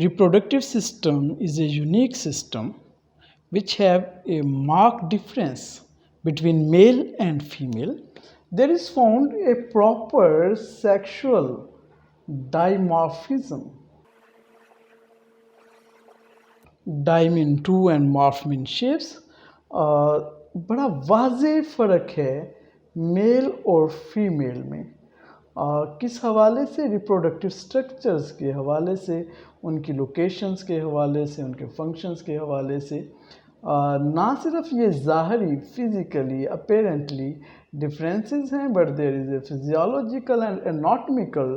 Reproductive system is a unique system which have a marked difference between male and female. There is found a proper sexual dimorphism. Dim in two and morph mean shapes. बड़ा वाज़े फ़र्क है mail और female में. किस हवाले से? Reproductive structures के हवाले से, उनकी लोकेशंस के हवाले से, उनके फंक्शंस के हवाले से. ना सिर्फ ये ज़ाहरी फिज़िकली अपेरेंटली डिफरेंसेस हैं, but there is a physiological and anatomical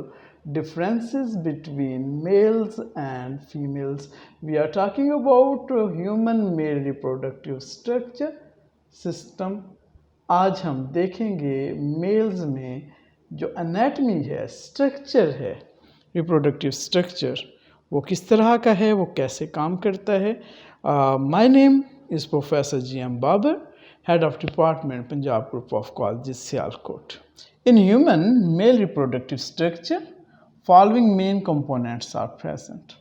differences between males and females. We are talking about human male reproductive structure system. आज हम देखेंगे मेल्स में जो एनाटमी है, स्ट्रक्चर है, रिप्रोडक्टिव स्ट्रक्चर, वो किस तरह का है, वो कैसे काम करता है. My name is professor GM Babar, head of department Punjab Group of Colleges, Sialkot. In human male reproductive structure, following main components are present.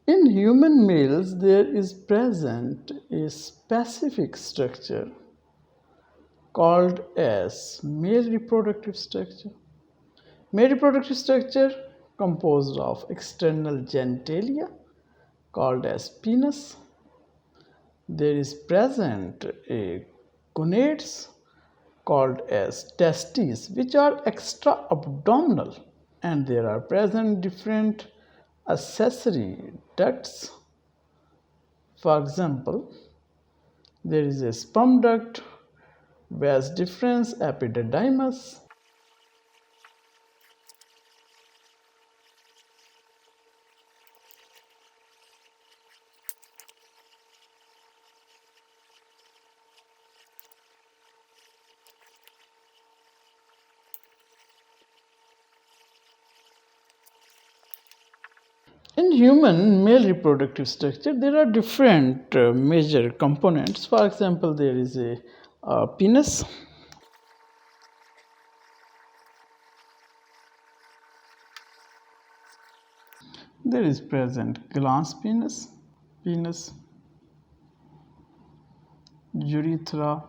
In human males, there is present a specific structure called as male reproductive structure. Male reproductive structure composed of external genitalia called as penis. There is present a gonads called as testes, which are extra abdominal, and there are present different accessory ducts. For example, there is a sperm duct, vas deferens, epididymis. In human male reproductive structure, there are different major components. For example, there is a penis. There is present glans penis, urethra,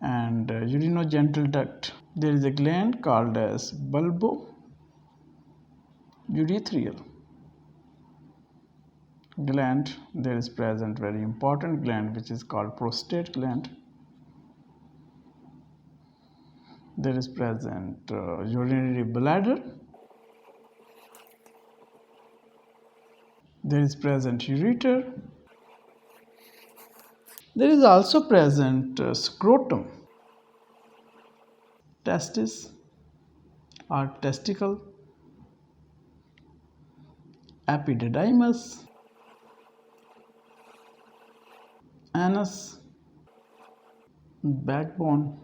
and urinogenital duct. There is a gland called as bulbo-urethral gland. There is present very important gland which is called prostate gland. There is present urinary bladder. There is present ureter. There is also present scrotum, testis or testicle, epididymis, anus, backbone,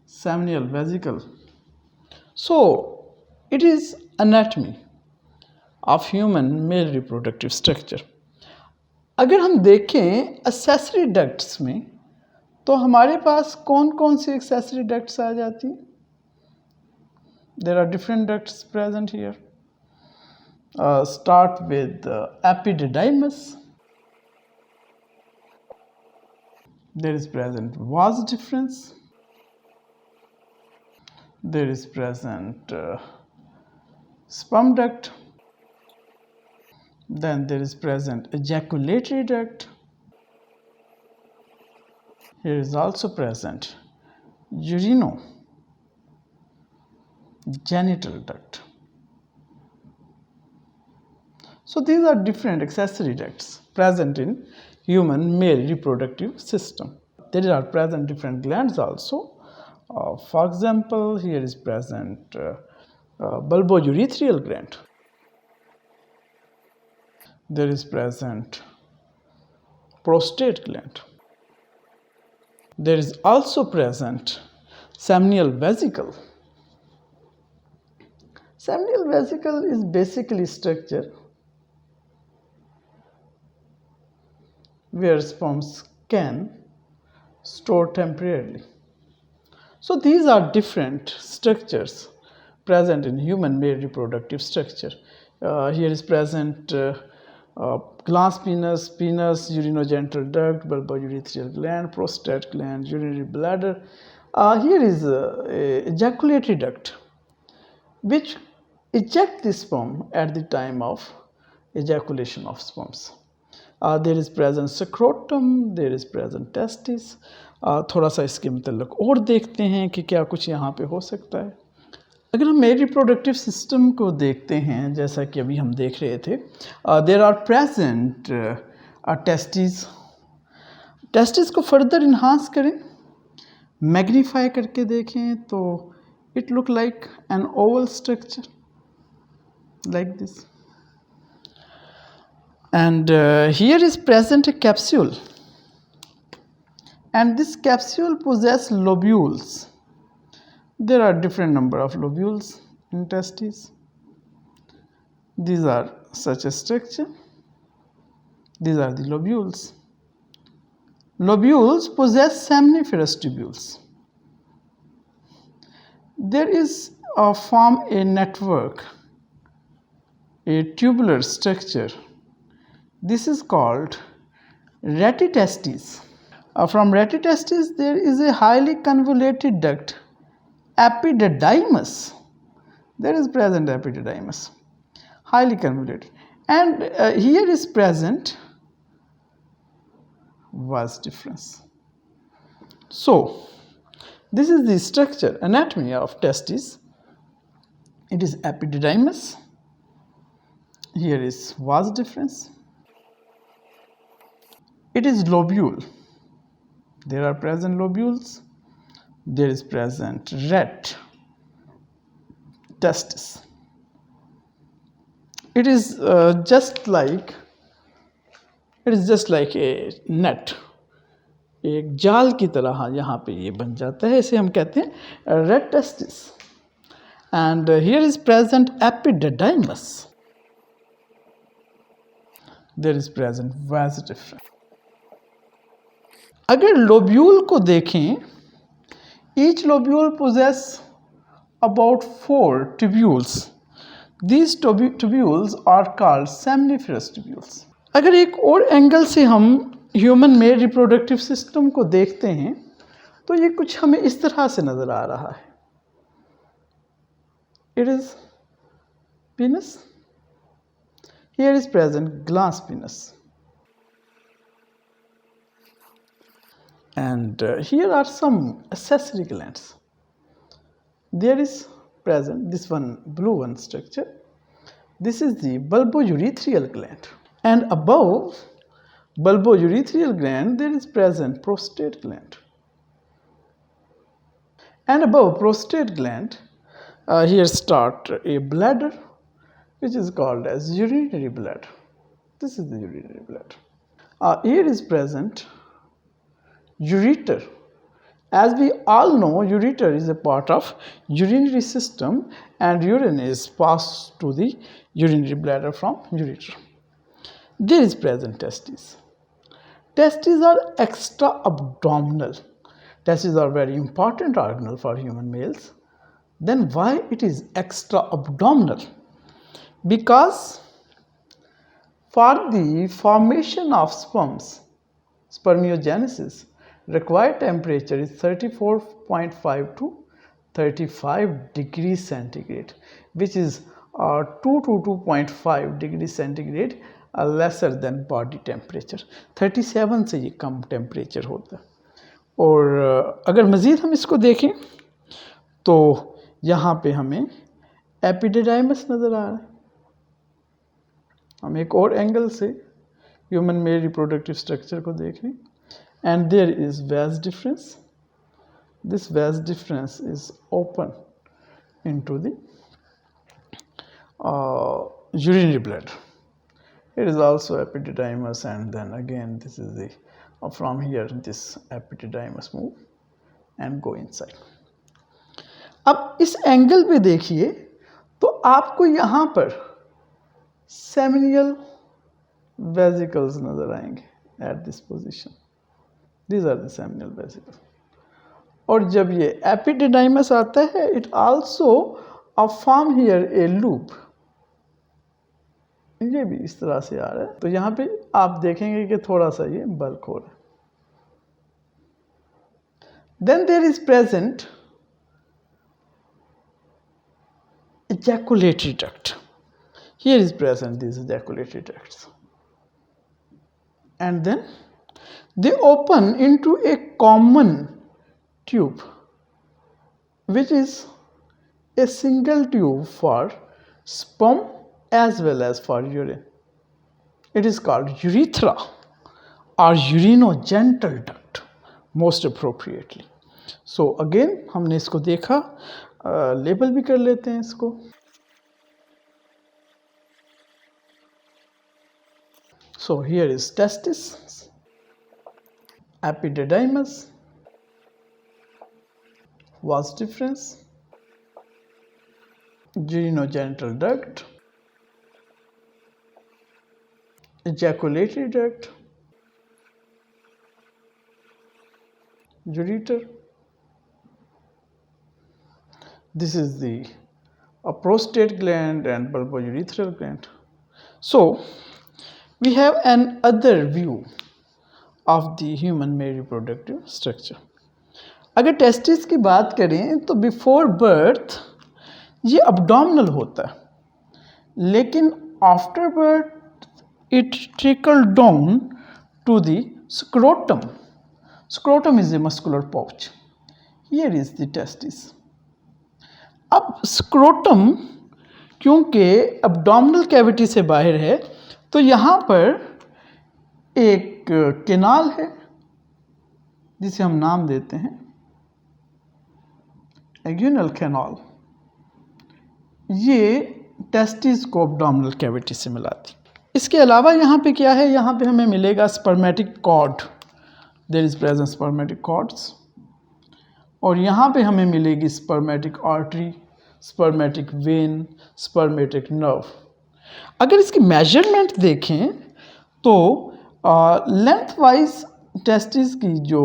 seminal vesicle. So, it is anatomy of human male reproductive structure. अगर हम देखें accessory ducts में, तो हमारे पास कौन कौन सी accessory ducts आ जाती हैं? There are different ducts present here. Start with epididymis. There is present vas deferens. There is present sperm duct. Then there is present ejaculatory duct. Here is also present urinogenital duct. So these are different accessory ducts present in human male reproductive system. There are present different glands also. For example, here is present bulbourethral gland. There is present prostate gland. There is also present seminal vesicle. Seminal vesicle is basically structure where sperms can store temporarily. So these are different structures present in human male reproductive structure. Here is present glass penis, urinogenital duct, bulbourethral gland, prostate gland, urinary bladder. Here is ejaculatory duct, which eject the sperm at the time of ejaculation of sperms. There is present scrotum, there is present testis. थोड़ा सा इसके मतलब और देखते हैं कि क्या कुछ यहाँ पे हो सकता है. अगर हम मेल रिप्रोडक्टिव सिस्टम को देखते हैं, जैसा कि अभी हम देख रहे थे, there are present testis. Testis को फर्दर इन्हांस करें, मैग्नीफाई करके देखें तो it look like an oval structure like this. And here is present a capsule, and this capsule possesses lobules. There are different number of lobules in testes. These are such a structure. These are the lobules. Lobules possess seminiferous tubules. There is form a network, a tubular structure. This is called retitestis. From retitestis there is a highly convoluted duct, epididymis. There is present epididymis, highly convoluted, and here is present vas deferens. So this is the structure, anatomy of testis. It is epididymis. Here is vas deferens. It is lobule. There are present lobules. There is present ret testis. It is just like a net. एक जाल की तरह यहाँ पे ये बन जाता है, इसे हम कहते हैं ret testis. And here is present epididymis. There is present vas deferens. अगर लोब्यूल को देखें, each lobule possess about 4 tubules. These tubules are called seminiferous tubules. अगर एक और एंगल से हम ह्यूमन मेल रिप्रोडक्टिव सिस्टम को देखते हैं तो ये कुछ हमें इस तरह से नज़र आ रहा है. It is penis. Here is present glass penis. And here are some accessory glands. There is present this one blue one structure. This is the bulbourethral gland, and above bulbourethral gland there is present prostate gland, and above prostate gland here start a bladder which is called as urinary bladder. This is the urinary bladder. Here is present ureter. As we all know, ureter is a part of urinary system, and urine is passed to the urinary bladder from ureter. There is present testes. Testes are extra abdominal. Testes are very important organelle for human males. Then why it is extra abdominal? Because for the formation of sperms, spermiogenesis, required temperature is 34.5 to 35 degrees centigrade, which is 2 to 2.5 degrees centigrade lesser than body temperature. 37 से ये कम temperature होता है. और अगर मज़ीद हम इसको देखें तो यहाँ पे हमें एपिडिडाइमस नज़र आ रहा है. हम एक और एंगल से ह्यूमन मेल रिप्रोडक्टिव स्ट्रक्चर को देख रहे हैं. And there is vas deferens. This vas deferens is open into the urinary bladder. It is also epididymis, and then again this is the from here this epididymis move and go inside. अब इस angle पे देखिए तो आपको यहाँ पर सेमिनियल vesicles नजर आएंगे at this position. These are the seminal vesicles. और जब ये एपिडिडाइमस आता है, it also form here A loop. ये भी इस तरह से आ रहा है, तो यहाँ पे आप देखेंगे कि थोड़ा सा ये बल्क हो रहा है। Then there is present ejaculatory duct. Here is present these ejaculatory ducts, and then they open into a common tube, which is a single tube for sperm as well as for urine. It is called urethra or urinogenital duct most appropriately. So again हमने इसको देखा, label भी कर लेते हैं इसको। So here is testis, epididymis, vas deferens, urinogenital duct, ejaculatory duct, ureter. This is the prostate gland and bulbourethral gland. So we have an other view of the human male reproductive structure. अगर testis की बात करें तो before birth ये abdominal होता है, लेकिन after birth it trickle down to the scrotum. Scrotum is a muscular pouch. Here is the testis. अब स्क्रोटम क्योंकि एब्डोमिनल कैविटी से बाहर है, तो यहाँ पर एक केनाल है जिसे हम नाम देते हैं एग्यूनल कैनाल। ये टेस्टिस को एब्डोमिनल कैविटी से मिलाती। इसके अलावा यहाँ पे क्या है, यहाँ पे हमें मिलेगा spermatic cord, there is present spermatic cords, और यहाँ पे हमें मिलेगी spermatic artery, spermatic vein, spermatic nerve. अगर इसकी मेजरमेंट देखें तो लेंथ वाइज टेस्टिस की जो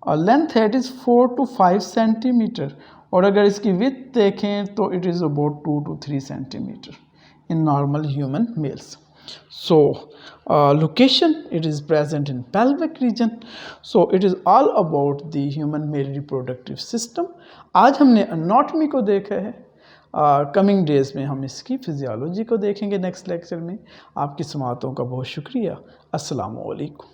लेंथ है इट इज़ 4 to 5 सेंटीमीटर, और अगर इसकी विड्थ देखें तो it is about 2 to 3 centimetre in normal human mails. So location, it is present in pelvic region. So it is all about the human male reproductive system. आज हमने anatomy को देखा है, कमिंग डेज में हम इसकी फिजियोलॉजी को देखेंगे नेक्स्ट लेक्चर में. आपकी समातों का बहुत शुक्रिया. अस्सलामु अलैकुम.